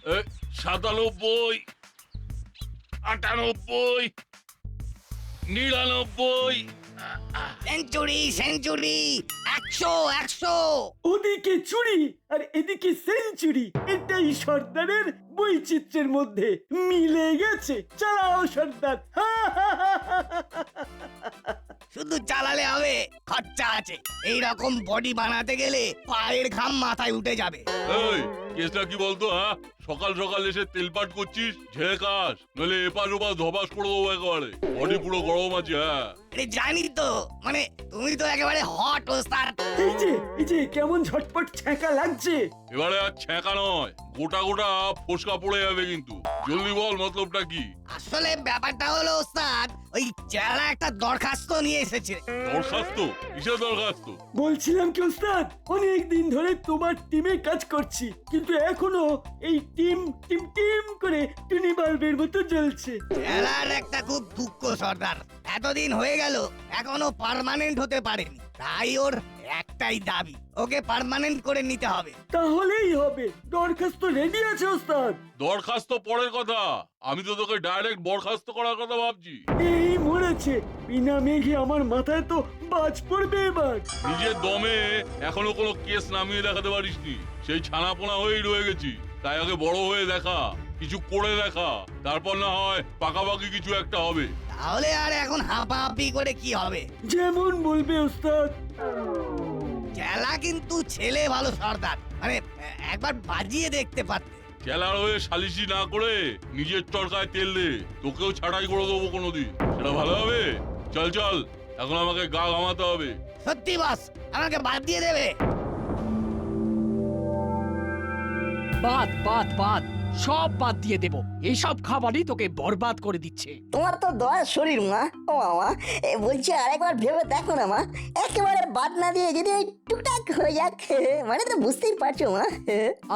97, 98, 99। Century century, 100 100। ওদিকে চুরি আর এদিকে সেঞ্চুরি, এটাই সর্দারের বৈচিত্র্যের মধ্যে মিলে গেছে। চালাও সর্দার। শুধু চালালে হবে, খরচা আছে। এই রকম বডি বানাতে গেলে পায়ের ঘাম মাথায় উঠে যাবে। এই কেসটা কি বলতো? হ্যাঁ, সকাল সকাল এসে তেলপাট করছিস, ঝেড়ে খাস, নইলে এপাশ ওপাশ ধপাস করে দেবো একেবারে। বডি পুরো গরম আছে। হ্যাঁ আরে জানি তো, মানে তুমি তো একেবারে হট ওস্তাদ। এই যে কেমন ঝটপট ছ্যাঁকা লাগছে। এবারে আর ছ্যাঁকা নয়, গোটা গোটা ফোসকা পড়ে যাবে কিন্তু। জলদি বল মতলবটা কি? আসলে ব্যাপারটা হলো ওস্তাদ, ওই চেলা একটা দরখাস্ত নিয়ে এসেছে। দরখাস্ত? কিসের দরখাস্ত? বলছিলাম কি ওস্তাদ, অনেক দিন ধরে তোমার টিমে কাজ করছি, কিন্তু এখনো এই টিম টিম টিম করে টুনি বাল্বের মতো জ্বলছে। চেলার একটা খুব দুঃখ সর্দার, এতদিন হয়ে গেল এখনো পার্মানেন্ট হতে পারেনি। তাই ওর একটাই দাবি, ওকে পার্মানেন্ট করে নিতে হবে। তাহলেই হবে। দরখাস্ত রেডি আছে ওস্তাদ। দরখাস্ত পরের কথা, আমি তো তোকে ডাইরেক্ট বরখাস্ত করার কথা ভাবছি। এই মরেছে, বিনা মেঘে আমার মাথায় তো বাজ পড়বে এবার। নিজের দমে এখনো কোনো কেস নামিয়ে দেখাতে পারিসনি, সেই ছানাপোনা হয়েই রয়ে গেছি। তাই আগে বড় হয়ে দেখা, কিছু করে দেখা, তারপর না হয় পাকাপাকি কিছু একটা হবে। তাহলে আর এখন হাঁপাহাঁপি করে কি হবে? যেমন বলবে ওস্তাদ। চেলা কিন্তু ছেলে ভালো সর্দার, মানে একবার বাজিয়ে দেখতে পারতে। চেলার হয়ে সালিশি না করে নিজের চরকায় তেল দে, তোকেও ছাড়াই করে দেবো কোনোদিন। সেটা ভালো হবে। চল চল, এখন আমাকে গা ঘামাতে হবে। সত্যি বস, আমাকে বাদ দিয়ে দেবে? বাদ বাদ বাদ, সব বাদ দিয়ে দেব। এইসব খাবারই তোকে বরবাদ করে দিচ্ছে। তোমার তো দয়ার শরীর মা। ও মামা, বলছি আরেকবার ভেবে দেখো না মা, একেবারে বাদ না দিয়ে যদি ওই টুকটাক হয়ে যাক, মানে তো বুঝতেই পারছো মা।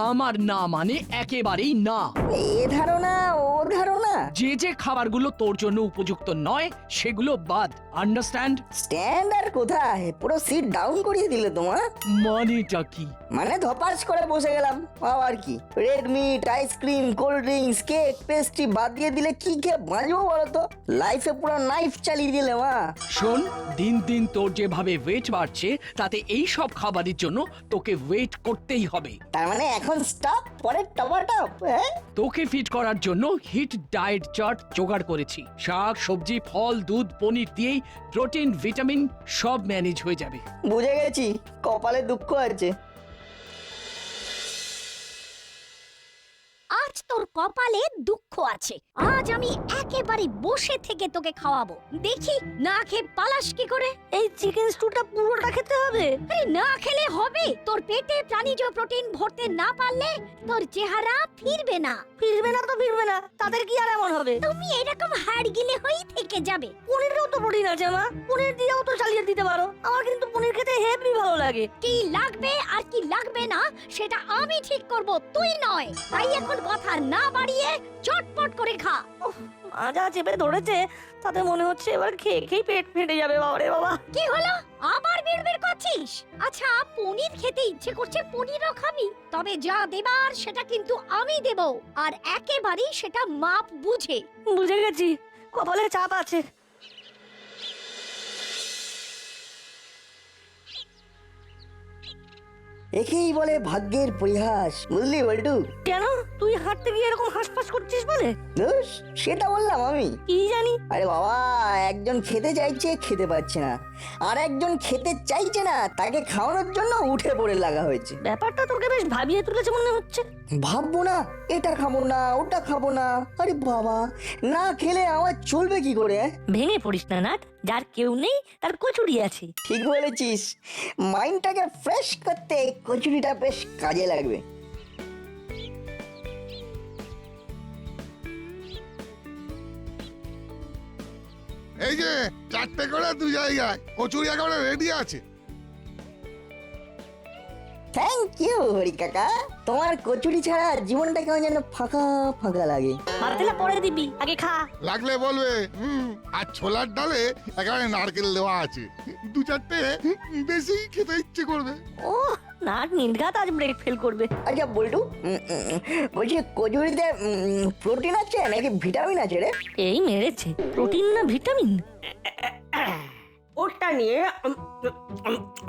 আমার না মানে একেবারেই না। এ ধারণা ও ধারণা। যে যে খাবারগুলো তোর জন্য উপযুক্ত নয় সেগুলো বাদ, আন্ডারস্ট্যান্ড? স্ট্যান্ডার্ড কোথায়, পুরো সিট ডাউন করিয়ে দিলে তোমার। মানেটা কি? মানে ধপাস করে বসে গেলাম। আর কি, red meat, ice cream, cold drinks, cake, pastry বাদ দিয়ে দিলে কি খেয়ে বাঁচবো বলো তো? লাইফে পুরো নাইফ চালিয়ে দিলে মা। শোন, দিন দিন তোর যেভাবে ওয়েট বাড়ছে তাতে এই সব খাবারের জন্য তোকে ওয়েট করতেই হবে। তার মানে এখন স্টপ, পরে টপাটপ। হ্যাঁ, তোকে ফিট করার জন্য হিট ডায়েট চার্ট জোগাড় করেছি। শাক, সবজি, ফল, দুধ, পনির দিয়েই প্রোটিন, ভিটামিন সব ম্যানেজ হয়ে যাবে। বুঝে গেছি, কপালে দুঃখ আছে। আজ তোর কপালে দুঃখ আছে। আজ আমি একেবারে বসে থেকে তোকে খাওয়াবো। দেখি না খেয়ে পালাস কি করে। এই চিকেন স্টুটা পুরোটা খেতে হবে। আরে না খেলে হবে, তোর পেটে প্রাণীজ প্রোটিন ভরতে না পারলে তোর চেহারা ফিরবে না। ফিরবে না তো ফিরবে না, তাদের কি আর এমন হবে? তুমি এরকম হাড় গিলে হয়েই থেকে যাবে। পনিরেও তো প্রোটিন আছে মা, পনির দিয়েও তো চালিয়ে দিতে পারো। আমার কিন্তু পনির খেতে হেভি ভালো লাগে। কি লাগবে আর কি লাগবে না সেটা আমি ঠিক করব, তুই নয়। তাই এখন কথা না বাড়িয়ে চটপট করে খা। মাজা চেপে ধরেছে, তাতে মনে হচ্ছে এবার খেয়ে খেয়ে পেট ফেটে যাবে। বাবারে বাবা, কি হলো, আবার বিড়বিড় করছিস? আচ্ছা, পনির খেতে ইচ্ছে করছে, পনিরও খাবি? তবে যা দেবার সেটা কিন্তু আমি দেব, আর একেবারেই সেটা মাপ বুঝে। বুঝে গেছি, কপালে চাপ আছে। একেই বলে ভাগ্যের পরিহাস, বুঝলি বল্টু? কেন তুই হাঁটতে গিয়ে এরকম হাঁসফাঁস করছিস বলে? দোষ, সেটা বললাম আমি। কি জানি। আরে বাবা, একজন খেতে চাইছে, খেতে পাচ্ছে না, আর একজন খেতে চাইছে না, তাকে খাওয়ানোর জন্য উঠে পড়ে লাগা হয়েছে। ব্যাপারটা তোকে বেশ ভাবিয়ে তুলেছে মনে হচ্ছে। ভাববো না, এটা খাবো না, ওটা খাবো না। আরে বাবা, না খেলে আমার চলবে কি করে? ভেঙে পড়িস না নাট, যার কেউ নেই তার কচুরি আছে। ঠিক বলেছিস, মাইন্ডটাকে ফ্রেশ করতে কচুরিটা বেশ কাজে লাগবে। এই যে 4টে করে 2 জায়গায় কচুরি একেবারে রেডি আছে। থ্যাংক কি হরি কাকা, তোমার কচুরি ছাড়া জীবনটা কেমন যেন ফাঁকা ফাঁকা লাগে। ভাত দিলে পরে দিবি, আগে খা। লাগলে বলবে। আর ছোলার ডালে একেবারে নারকেল দেওয়া আছে, দু চারটে বেশি খেতে ইচ্ছে করবে। ও নাক নির্ঘাত আজ ব্রেক ফেল করবে। আচ্ছা বল্টু, বলছি কচুরিতে প্রোটিন আছে নাকি ভিটামিন আছে রে? এই মেরেছে, প্রোটিন না ভিটামিন? ওটা নিয়ে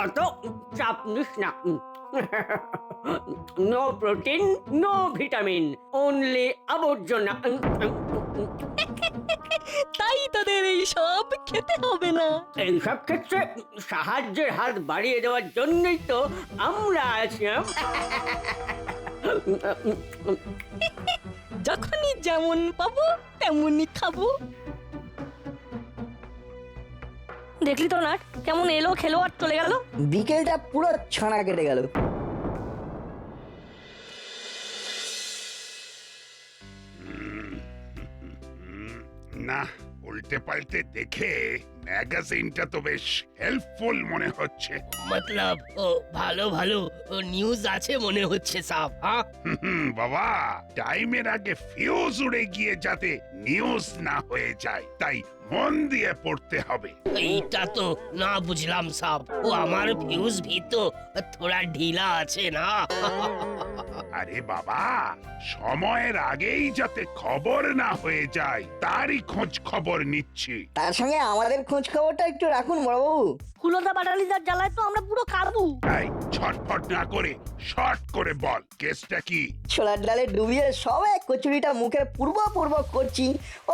অত চাপ নিস না। No protein, no vitamin, only আবর্জনা। তাই তোদের এই সব খেতে হবে না। এইসব ক্ষেত্রে সাহায্যের হাত বাড়িয়ে দেওয়ার জন্যই তো আমরা আছি। যখনই যেমন পাবো তেমনই খাবো। দেখলি তো না কেমন এলো খেলো আর চলে গেল। বিকেলটা পুরো ছানা কেটে গেল। না, উল্টে পাল্টে দেখে ম্যাগাজিনটা তো বেশ হেল্পফুল মনে হচ্ছে। মতলব ও ভালো ভালো নিউজ আছে মনে হচ্ছে সাব। হ্যাঁ বাবা, টাইমের আগে ফিউজ উড়ে গিয়ে যাতে নিউজ না হয়ে যায়, তাই মন দিয়ে পড়তে হবে। এইটা তো না বুঝলাম সাব, ও আমার ফিউজ ভি তো থোড়া ঢিলা আছে না। আরে বাবা, সময়ের আগেই যাতে খবর না হয়ে যায় তারই খোঁজ খবর নিচ্ছি। তার সঙ্গে আমাদের খোঁজ খবরটা একটু রাখুন বড়বাবু। হুলোদা বাটালিদার জ্বালায় তো আমরা পুরো কাবু। এই ছটফট না করে শর্ট করে বল, কেসটা কি? ছোলার ডালে ডুবিয়ে সবাই কচুরিটা মুখে পূর্ব পূর্ব করছি,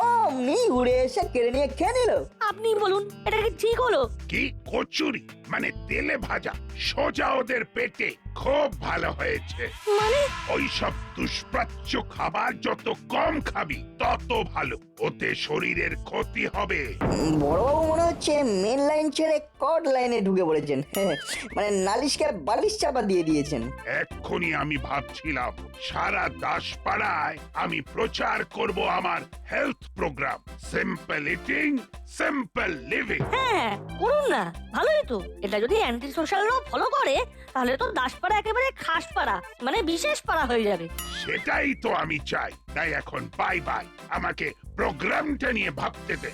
অমনি উড়ে এসে কেড়ে নিয়ে খেয়ে নিল। আপনি বলুন এটা কি ঠিক হলো? কি কচুরি মানে তেলে ভাজা, সোজা ওদের পেটে। খুব ভালো হয়েছে। মানে ওইসব দুষ্প্রাচ্য খাবার যত কম খাবি তত ভালো, ওতে শরীরের ক্ষতি হবে। বড়বাবু মনে হচ্ছে মেন লাইন ছেড়ে কট লাইনে ঢুকে পড়েছেন। মানে নালিশকে বালিশ চাপা দিয়ে দিয়েছেন। এক্ষুনি আমি ভাবছিলাম সারা দাসপাড়ায় আমি প্রচার করব আমার health programme, simple eating simple living. হ্যাঁ করুন না, ভালোই তো। এটা যদি অ্যান্টি সোশ্যালরাও ফলো করে তাহলে তো দাসপাড়া একেবারে খাস পাড়া, মানে বিশেষ পাড়া হয়ে যাবে। সেটাই তো আমি চাই। তাই এখন বাই বাই, আমাকে প্রোগ্রামটা নিয়ে ভাবতে দে।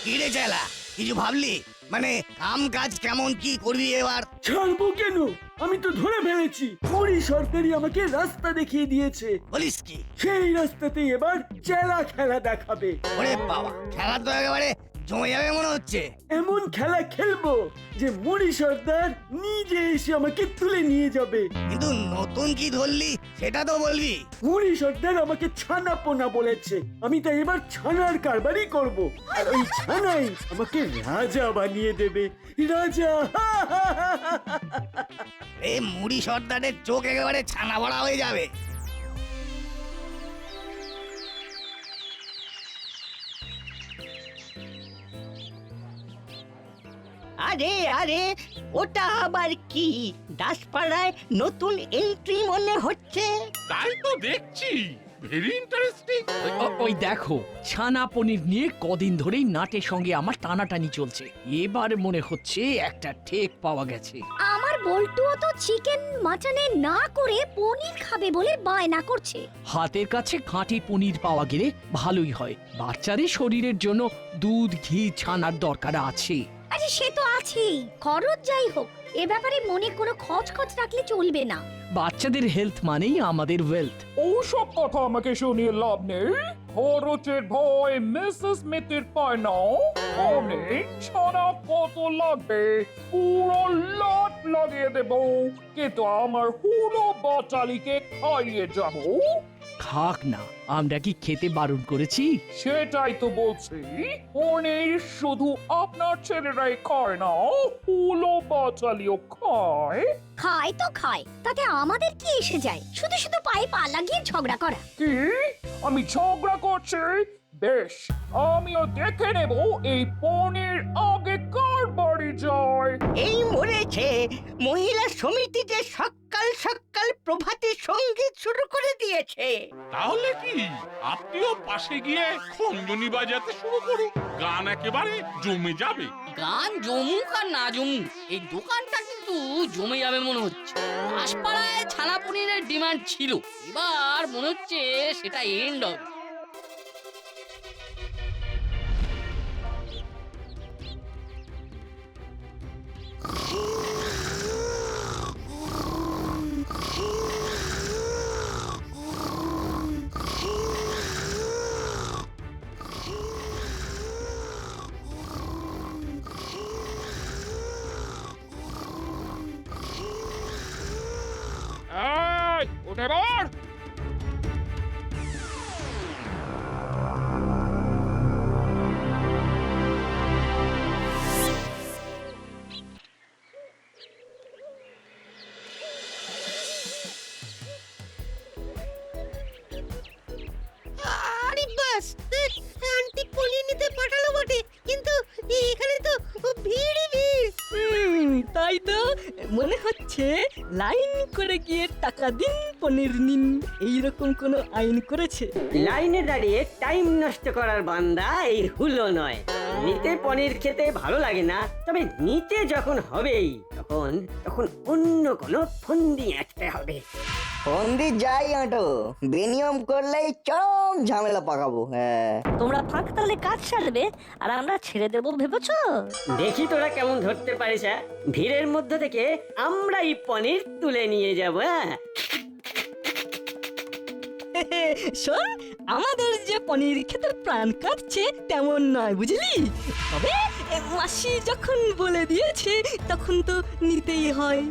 কিরে চেলা, কিছু ভাবলি? মানে কাম কাজ কেমন কি করবি এবার? ছাড়বো কেন? আমি তো ধরে ফেলেছি। পুরি সরকারি আমাকে রাস্তা দেখিয়ে দিয়েছে। বলিস কি? সেই রাস্তাতেই এবার চেলা খেলা দেখাবে। ওরে বাবা, খেলা তো একেবারে জমে যাবে মনে হচ্ছে। এমন খেলা খেলবো যে মুড়ি সর্দার নিজে এসে আমাকে তুলে নিয়ে যাবে। কিন্তু নতুন কি ধরলি সেটা তো বলবি। মুড়ি সর্দার আমাকে ছানা পোনা বলেছে, আমি তাই এবার ছানার কারবারই করব। আর ওই ছানাই আমাকে রাজা বানিয়ে দেবে। রাজা! এ মুড়ি সর্দারের চোখ একেবারে ছানা ভরা হয়ে যাবে। আরে আরে, ওটা আবার কি? দাসপাড়ায় নতুন এন্ট্রি মনে হচ্ছে। তাই তো দেখছি, ভেরি ইন্টারেস্টিং। ওই দেখো, ছানা পনির নিয়ে কদিন ধরেই নাটের সঙ্গে আমার টানাটানি চলছে। এবার মনে হচ্ছে একটা ঠেক পাওয়া গেছে। আমার বল্টুও তো চিকেন মাটনে না করে পনির খাবে বলে বায়না করছে। হাতের কাছে খাঁটি পনির পাওয়া গেলে ভালোই হয়। বাচ্চাদের শরীরের জন্য দুধ, ঘি, ছানার দরকার আছে। আরে সে তো আছেই, খরচ যাই হোক, এ ব্যাপারে মনে কোনো খচ রাখলে চলবে না। বাচ্চাদের হেলথ মানেই আমাদের ওয়েলথ। ওসব কথা আমাকে শুনিয়ে লাভ নেই। খরচের ভয় মিসেস মিতির পায় না। অনেক ছানা কত লাগবে পুরো লট লাগিয়ে দেব, কিন্তু আমার পুরো বাচালিকে খাইয়ে যাব। খাক না, আমরা কি খেতে বারণ করেছি? সেটাই তো বলছি, পনির শুধু আপনার ছেলেরাই খায় না, পুরো বাচালিও খায়। খায় তো খায়, তাতে আমাদের কি এসে যায়? শুধু শুধু পায়ে পা লাগিয়ে ঝগড়া করা। কি আমি ঝগড়া করছি? বেশ, আমিও দেখে নেব এই পনির আগে কার বাড়ি যায়। এই মরেছে মহিলা সমিতিতে সকাল সকাল সকাল প্রভাতে সঙ্গীত শুরু করে দিয়েছে। তাহলে কি আপনিও পাশে গিয়ে খঞ্জনি বাজাতে শুরু করুন, গান একেবারে জমে যাবে। গান জমুক আর না জমুক, এই দোকানটা কিন্তু জমে যাবে মনে হচ্ছে। দাসপাড়ায় ছানা পনিরের ডিমান্ড ছিল, এবার মনে হচ্ছে সেটা এন্ড হবে। এই, উঠে পড়। আরে বাস, আন্টি পনির নিতে পাঠালো বটে, কিন্তু এখানে তো ভিড়ই ভিড়। তাই তো মনে হচ্ছে লাইন করে গিয়ে টাকা দিন পনির নিন এইরকম কোনো আইন করেছে। লাইনে দাঁড়িয়ে টাইম নষ্ট করার বান্দা এই হুলো নয়। নিতে পনির খেতে ভালো লাগে না, তবে নিতে যখন হবেই তখন তখন অন্য কোনো ফন্দি আঁটতে হবে। ফন্দি যাই আঁটো, বেনিয়ম করলেই চরম ঝামেলা পাকাবো। হ্যাঁ, তোমরা ফাঁক তালে কাজ সারবে আর আমরা ছেড়ে দেবো ভেবেছো? দেখি তোরা কেমন ধরতে পারিস। ভিড়ের মধ্যে থেকে আমরাই পনির তুলে নিয়ে যাবো। শোন, আমাদের যে পনির খেতে প্রাণ কাটছে তেমন নয়, বুঝলি? তবে মাসি যখন বলে দিয়েছে তখন তো নিতেই হয়।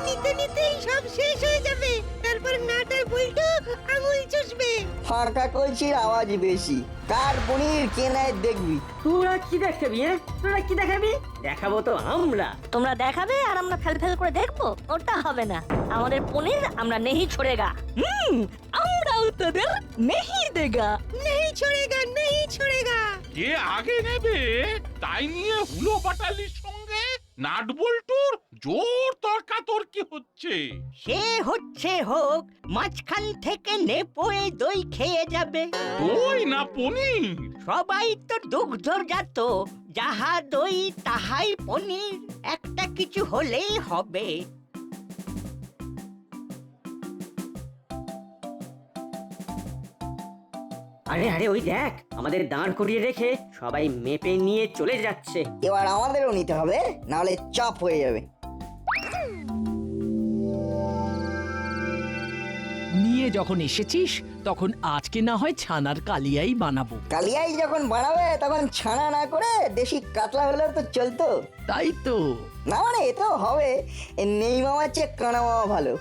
নিতে নিতেই সব শেষ হয়ে যাবে, তারপর নাটার বল্টু আঙুল চুষবে। ফাঁকা কলসির আওয়াজ বেশি, কার পনির কেনায় দেখবি। তোরা কি দেখাবি? তোরা কি দেখাবি? দেখাবো তো আমরা। তোমরা দেখাবে আর আমরা ফেল ফেল করে দেখবো, ওটা হবে না। আমাদের পনির আমরা নেহি ছোড়েগা। আমরাও তোদের নেহি দেগা। নেই ছোড়েগা, নেই ছোড়েগা। কে আগে নেবে তাই নিয়ে হুলো বাটালির সঙ্গে নাটবল্টুর জোর তর্কাতর্কি হচ্ছে। সে হচ্ছে হোক, মাঝখান থেকে নেপোয়ে দই খেয়ে যাবে। দই না পনির? সবাই তো দুগ্ধজাত, যাহা দই তাহাই পনির, একটা কিছু হলেই হবে। আরে আরে ওই দেখ, আমাদের দাঁড় করিয়ে রেখে সবাই মেপে নিয়ে চলে যাচ্ছে। এবার আমাদেরও নিতে হবে, নাহলে চাপ হয়ে যাবে। নিয়ে যখন এসেছিস তখন আজকে না হয় ছানার কালিয়াই বানাবো। কালিয়াই যখন বানাবে তখন ছানা না করে দেশি কাতলা হলেও তো চলতো। তাই তো। না মানে এটাও হবে, নেই মামার চেয়ে কানা মামা ভালো।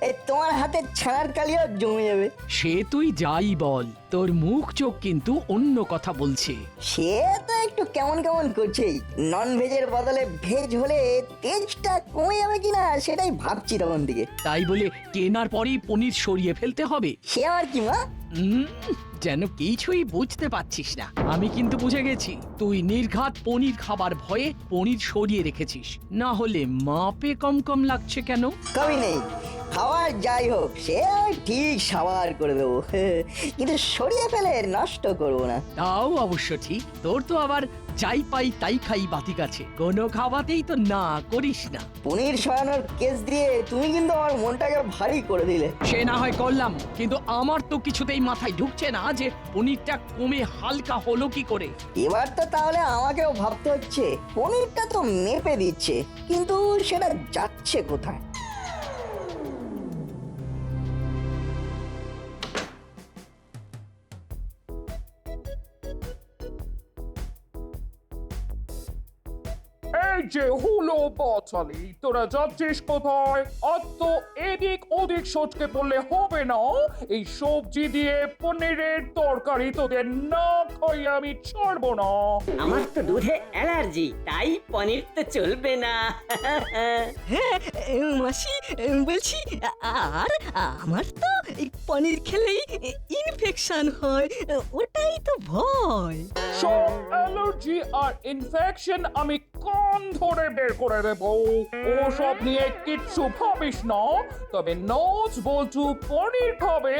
এই তোমার হাতে ছানার কালিয়াও জমে যাবে। সে তুই যাই বল, তোর মুখ চোখ কিন্তু অন্য কথা বলছে। সে তো একটু কেমন কেমন করছেই। নন ভেজের বদলে ভেজ হলে তেজটা কমে যাবে কিনা সেটাই ভাবছি তখন থেকে। তাই বলে কেনার পরেই পনির সরিয়ে ফেলতে হবে? সে আর কি মা, যেন কিছুই বুঝতে পারছিস না। আমি কিন্তু বুঝে গেছি, তুই নির্ঘাত পনির খাবার ভয়ে পনির সরিয়ে রেখেছিস। না হলে মাপে কম কম লাগছে কেন? কবি নেই, খাবার যাই হোক সে আমি ঠিক সাবার করে দেবো, কিন্তু সরিয়ে ফেলে নষ্ট করবো না। তাও অবশ্য ঠিক, তোর তো আবার যাই পাই তাই খাই বাতিক আছে, কোনো খাওয়াতেই তো না করিস না। পনির সরানোর কেস দিয়ে তুমি কিন্তু আমার মনটাকে ভারী করে দিলে। সে না হয় করলাম, কিন্তু আমার তো কিছুতেই মাথায় ঢুকছে না যে পনিরটা কমে হালকা হলো কি করে। এবার তো তাহলে আমাকেও ভাবতে হচ্ছে, পনিরটা তো মেপে দিচ্ছে কিন্তু সেটা যাচ্ছে কোথায়। এই যে হুলো বাচালি, তোরা যাচ্ছিস কোথায়? আর তো এদিক ওদিক সচকে পড়লে হবে না। এই সবজি দিয়ে পনিরের তরকারি তোদের না খাই আমি ছাড়বো না। আমার তো দুধে অ্যালার্জি, তাই পনির তো চলবে না। হ্যাঁ মাসি, বলছি আর আমার তো এই পনির খেলেই ইনফেকশন হয়, ওটাই তো ভয়। সব অ্যালার্জি আর ইনফেকশন আমি কান ধরে বের করে দেব। ওসব নিয়ে কিচ্ছু ভাবিস না, তবে নাচ বলছু পনির খাবে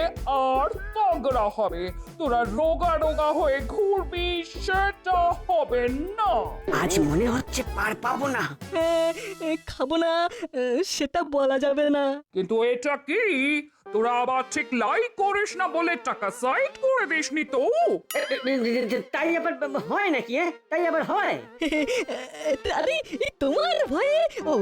আর তাগড়া হবে। তোরা রোগা রোগা হয়ে ঘুরবি, সেটা হবে না। আজ মনে হচ্ছে পার পাবো না। খাবো না সেটা বলা যাবে না। কিন্তু এটা কি, তোরা আবার ঠিক লাইক করিস না বলে টাকা সাইড করে দিসনি তো? তাই আবার হয় নাকি? তাই আবার হয়? আরে তোমার ভয়ে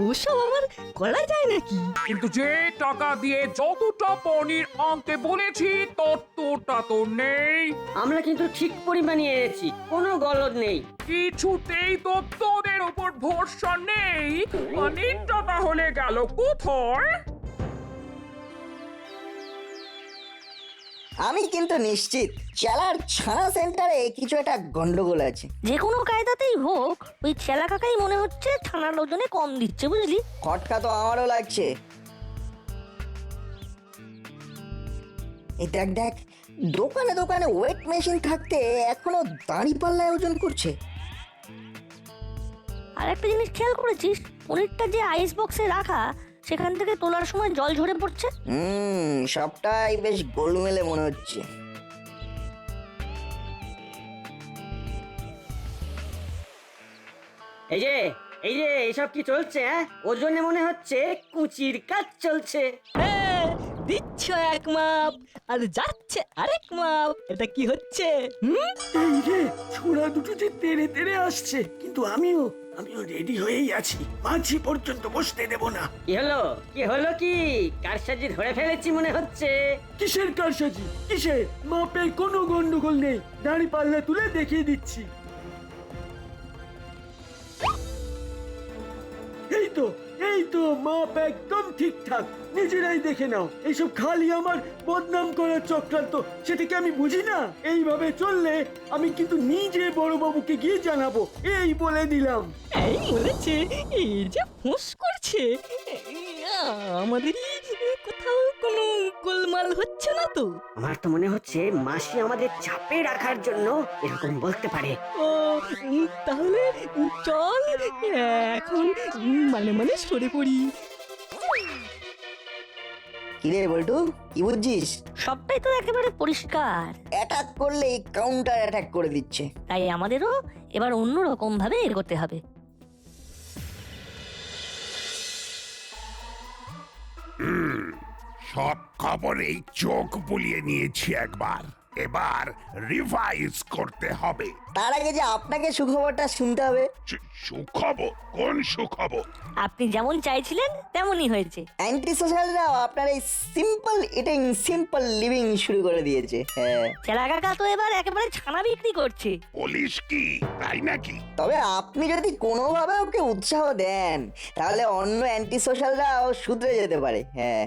ওসব আমার করা যায় নাকি? কিন্তু যে টাকা দিয়ে যতটা পনির আনতে বলেছি ততটা তো নেই। আমরা কিন্তু ঠিক পরিমাণে এনেছি, কোনো গলদ নেই। কিছুতেই তো তোদের উপর ভরসা নেই। পনিরটা তাহলে গেল কোথায়? আমি কিন্তু নিশ্চিত চেলার ছানা সেন্টারে কিছু একটা গন্ডগোল আছে। যে কোনো কায়দাতেই হোক ওই ছেলা কাকাই মনে হচ্ছে ছানার ওজনে কম দিচ্ছে, বুঝলি? খটকা তো আমারও লাগছে। এই দেখ দেখ, দোকানে দোকানে ওয়েট মেশিন থাকতে এখনো দাঁড়ি পাল্লায় ওজন করছে। আর একটা জিনিস খেয়াল করেছিস, পনিরটা যে আইস বক্সে রাখা সেখান থেকে তোলার সময় জল ঝরে পড়ছে। সবটাই বেশ গোলমেলে মনে হচ্ছে। এই যে এইসব কি চলছে? ওজনে মনে হচ্ছে কুচির কাজ চলছে। হ্যাঁ, দিচ্ছ এক মাপ আর যাচ্ছে আরেক মাপ। এটা কি হচ্ছে? এই রে, ছোড়া দুটো যে তেড়ে তেড়ে আসছে, কিন্তু আমিও রেডি হয়েই আছি। মাঝি পর্যন্ত বসতে দেব না। কি হলো কি কারসাজি ধরে ফেলেছি মনে হচ্ছে। কিসের কারসাজি? কিসের? মাপের কোনো গন্ডগোল নেই, দাঁড়ি পাল্লা তুলে দেখিয়ে দিচ্ছি। এই তো মাপ একদম ঠিকঠাক। নিজেরাই দেখে নাও। এইসব খালি আমার বদনাম করার চক্রান্ত, সেটাকে আমি বুঝি না? এইভাবে চললে আমি কিন্তু নিজে বড়বাবুকে গিয়ে জানাবো, এই বলে দিলাম। এই বলেছে, এই যে ফোঁস করছে, আমাদেরই কোথাও কোনো গোলমাল হচ্ছে না তো? আমার তো মনে হচ্ছে মাসি আমাদের চাপে রাখার জন্য এরকম বলতে পারে। ও তাহলে চল এখন মানে সরে পড়ি। কিরে বল্টু, কি বুঝছিস? সবটাই তো একেবারে পরিষ্কার। অ্যাটাক করলে কাউন্টার অ্যাটাক করে দিচ্ছে। তাই আমাদেরও এবার অন্য রকম ভাবে এগোতে হবে। সব খবরেই চোখ বুলিয়ে নিয়েছি একবার, এবার রিভাইজ করতে হবে। তার আগে যে আপনাকে সুখবরটা শুনতে হবে। সুখবর? কোন সুখবর? আপনি যেমন চাইছিলেন তেমনই হয়েছে। অ্যান্টি সোশ্যালরাও আপনার এই সিম্পল ইটিং সিম্পল লিভিং শুরু করে দিয়েছে। হ্যাঁ, ছেলা কাকা তো এবার একেবারে ছানা বিক্রি করছে। বলিস কি, তাই নাকি? তবে আপনি যদি কোনোভাবে ওকে উৎসাহ দেন তাহলে অন্য অ্যান্টি সোশ্যালরাও শুধরে যেতে পারে। হ্যাঁ,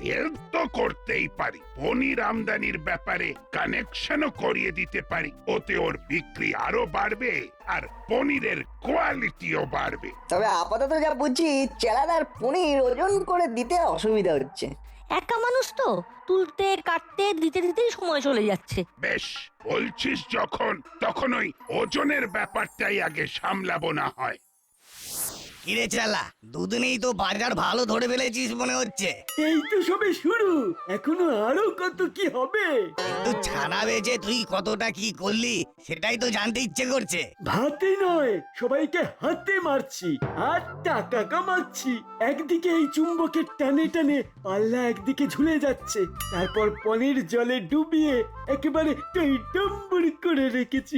হেল্প তো করতেই পারি, পনির আমদানির ব্যাপারে কানেকশনও করিয়ে দিতে পারি। ওতে ওর বিক্রি আরো বাড়বে আর পনিরের কোয়ালিটিও বাড়বে। তবে আপাতত যা বুঝছি চেলাদার পনির ওজন করে দিতে অসুবিধা হচ্ছে। একা মানুষ তো, তুলতে কাটতে দিতে দিতেই সময় চলে যাচ্ছে। বেশ, বলছিস যখন, তখন ওই ওজনের ব্যাপারটাই আগে সামলাবো না হয়। কিরে চালা, দুদিনেই তো বাজার ভালো ধরে ফেলেছিস মনে হচ্ছে। এই তো সবে শুরু, এখনো আরো কত কি হবে। কিন্তু ছানা বেচে তুই কতটা কি করলি সেটাই তো জানতে ইচ্ছে করছে। ভাতে নয়, সবাইকে হাতে মারছি আর টাকা কামাচ্ছি। একদিকে এই চুম্বকের টানে টানে পাল্লা একদিকে ঝুলে যাচ্ছে, তারপর পনির জলে ডুবিয়ে একেবারে টইটম্বুর করে রেখেছি।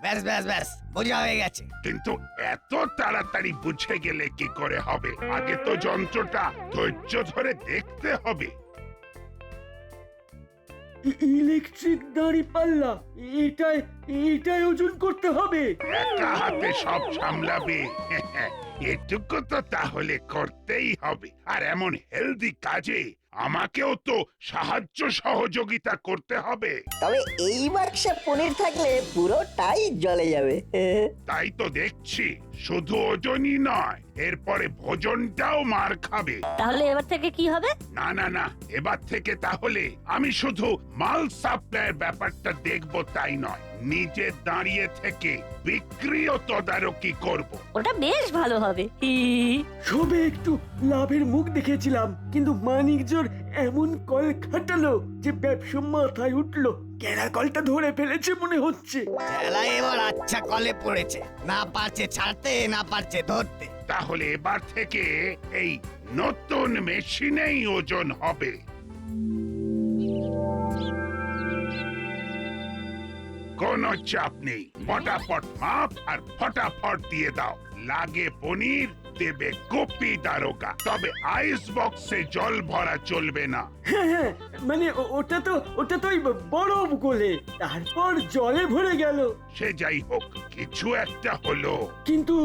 ব্যাস ব্যাস ব্যাস, বোঝা হয়ে গেছে। কিন্তু এত তাড়াতাড়ি বুঝে গেলে কি করে হবে? আগে তো যন্ত্রটা ধৈর্য ধরে দেখতে হবে। ইলেকট্রিক দাঁড়ি পাল্লা, এটাই ওজন করতে হবে। একা হাতে সব সামলাবে? এটুকু তো তাহলে করতেই হবে। আর এমন হেলদি কাজে আমাকেও তো সাহায্য সহযোগিতা করতে হবে। তবে এই বাক্সে পনির থাকলে পুরোটাই জ্বলে যাবে। তাই তো দেখছি, শুধু ওজনই নয়, এরপরে ভোজনটাও মার খাবে। তাহলে এবার থেকে কি হবে? না না না, এবার থেকে তাহলে আমি শুধু মাল সাপ্লাইয়ের ব্যাপারটা দেখব তাই নয়, নিজে দাঁড়িয়ে থেকে বিক্রিও তদারকি করব। ওটা বেশ ভালো হবে। সবে একটু লাভের মুখ দেখেছিলাম, কিন্তু মানিকজোর এমন কল খাটালো যে ব্যবসা মাথায় উঠলো। কেনা কলটা ধরে ফেলেছে মনে হচ্ছে। চেলা এবার আচ্ছা কলে পড়েছে, না পারছে ছাড়তে, না পারছে ধরতে। তাহলে এবার থেকে এই নতুন মেশিনেই ওজন হবে। কোনো চাপ নেই, ফটাফট মাপ আর ফটাফট দিয়ে দাও। লাগে পনির, দেবে গোপী দারোগা, তবে আইস বক্সে জল ভরা চলবে না। হ্যাঁ হ্যাঁ, মানে ওটা তো ওই বরফ গলে তারপর জলে ভরে গেল। সে যাই হোক, কিছু একটা হলো। কিন্তু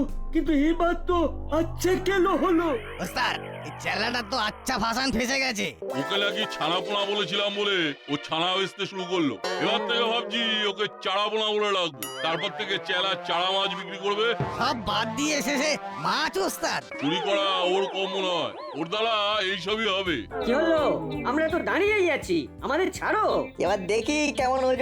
এবার তো আচ্ছা কেন হলো? ওস্তাদ, এই চেলাটা তো আচ্ছা ভাষণ ফেসে গেছে। ওকে নাকি ছানা পোনা বলেছিলাম বলে ও ছানা বেচতে শুরু করলো। এবার থেকে ভাবছি ওকে চারা পোনা বলে রাখবো। তারপর থেকে চেলা চারা মাছ বিক্রি করবে। সব বাদ দিয়ে এসেছে মাছ ওস্তাদ। চুরি করা ওর কম নয়, ওর দ্বারা এইসবই হবে। কি হলো? আমরা তো দাঁড়িয়েই আছি, আমাদের ছাড়ো। এবার দেখি কেমন ওজন